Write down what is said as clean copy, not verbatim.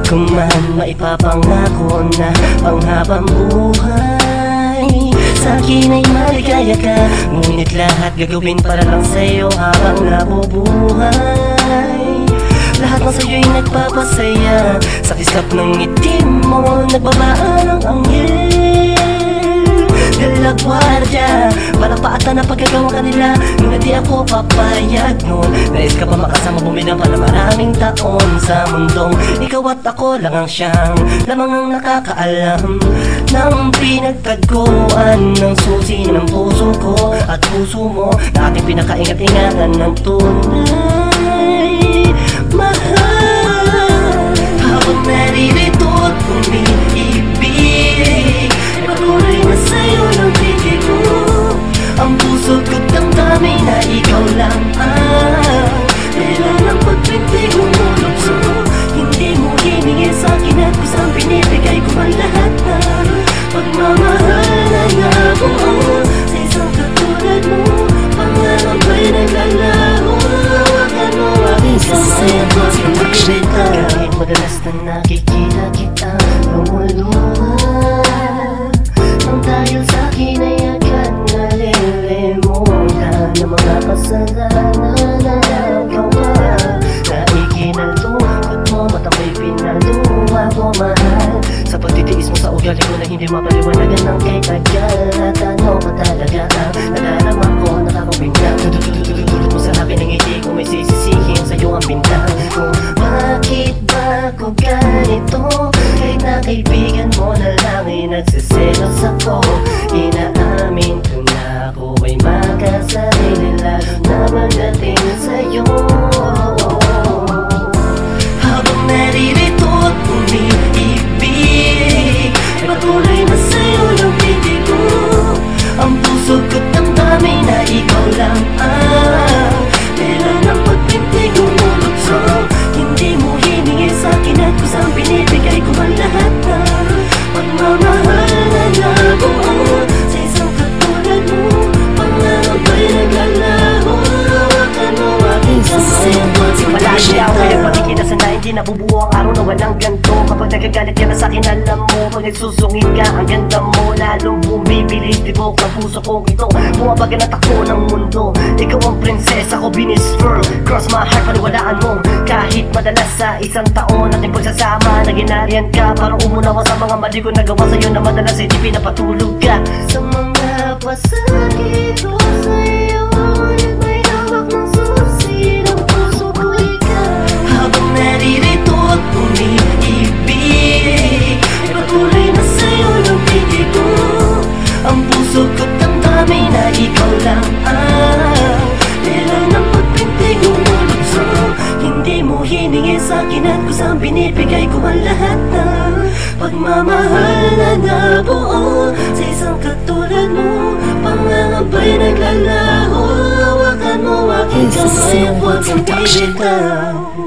Kung man maipapangako na panghabang buhay, sa'kin ay maligaya ka, ngunit lahat gagawin para lang sa'yo habang nabubuhay. Lahat ng sa'yo'y nagpapasaya, sa kislap ng ngiti mo nagbabaan ang anghel. Dalagwardiya, palakpaatan na pagkagawa kanila, ngunit di ako papayag nun. Nais ka pa makasama, bumidang pa na maraming taon sa mundong ikaw at ako lang ang siyang lamang ang nakakaalam ng pinagtagpuan ng susi ng puso ko at puso mo, na ating pinakaingat-ingatan ng tunay. Mahal, habang naririto't umiibig, patuloy na sa'yo ng bibig ko. Ang puso ko't damdamin na ikaw lang ang dahilan ng pagpintig umulokso. Hindi mo hiningi sa'kin at kusang binibigay ko ang lahat na pagmamahal na nabuo sa isang katulad mo. Pangarap ay naglalaho, hawakan mo aking kamay at magpapakita. Kahit madalas na nakikita kita lumuluha, nang dahil sa'kin ay agad nalilimutan ng mga kasalanan na nagawa, na ikinalungkot mo at ako'y pinaluwa ko, mahal. Sa pagtitiis mo sa ugali ko na hindi mapaliwanagan ng kay tagal. At ano ba talaga ang nadarama ko, nakakabigla. Tutututututut mo sa akin ang ngiti ko, may sisisihin sa'yo ang bintang ko. Bakit ba ako ganito? Kahit na kaibigan mo na lang ay nagsiselos ako, inaamin ko na ako ay makasarili, lalo na magdating sa'yo. Habang naririto't umiibig, patuloy na sa'yo yung bibig ko. Ang puso ko't damdamin na ikaw lang ang dahilan ng pagpintig umulokso. Hindi mo hiningi sa'kin at kusang binibigay ko ang lahat na pagmamahal na nabuo sa isang katulad mo. Pangarap ay naglalaho, hawakan mo aking kamay at magpapakita. Kaya patikita sa na hindi nabubuo ang araw na walang ganto. Kapag nagagalit ka na sa'kin, alam mo, pag nagsusungit ka, ang ganda mo lalong bumibilis. Tibok ang puso kong ito, bumabaga na takbo ng mundo. Ikaw ang prinsesa ko, binisfer, cross my heart, paniwalaan mo. Kahit madalas sa isang taon ating pagsasama, naginarian ka, parang umunawa sa mga mali ko nagawa sa'yo, na madalas ay di pinapatulog ka. Sa mga pasakit ko sa'yo, ulit may hawak ng susi ng puso ko ikaw. Habang naririto't umiibig, patuloy na sa'yo yung bibig ko. Ang puso ko't damdamin na ikaw lang ang dahilan ng pagpintig umulokso. Hindi mo hiningi sa'kin at kusang binibigay ko ang lahat na pagmamahal na nabuo sa isang katulad mo. Pangarap ay naglalaho, hawakan mo aking kamay at huwag kang bibitaw.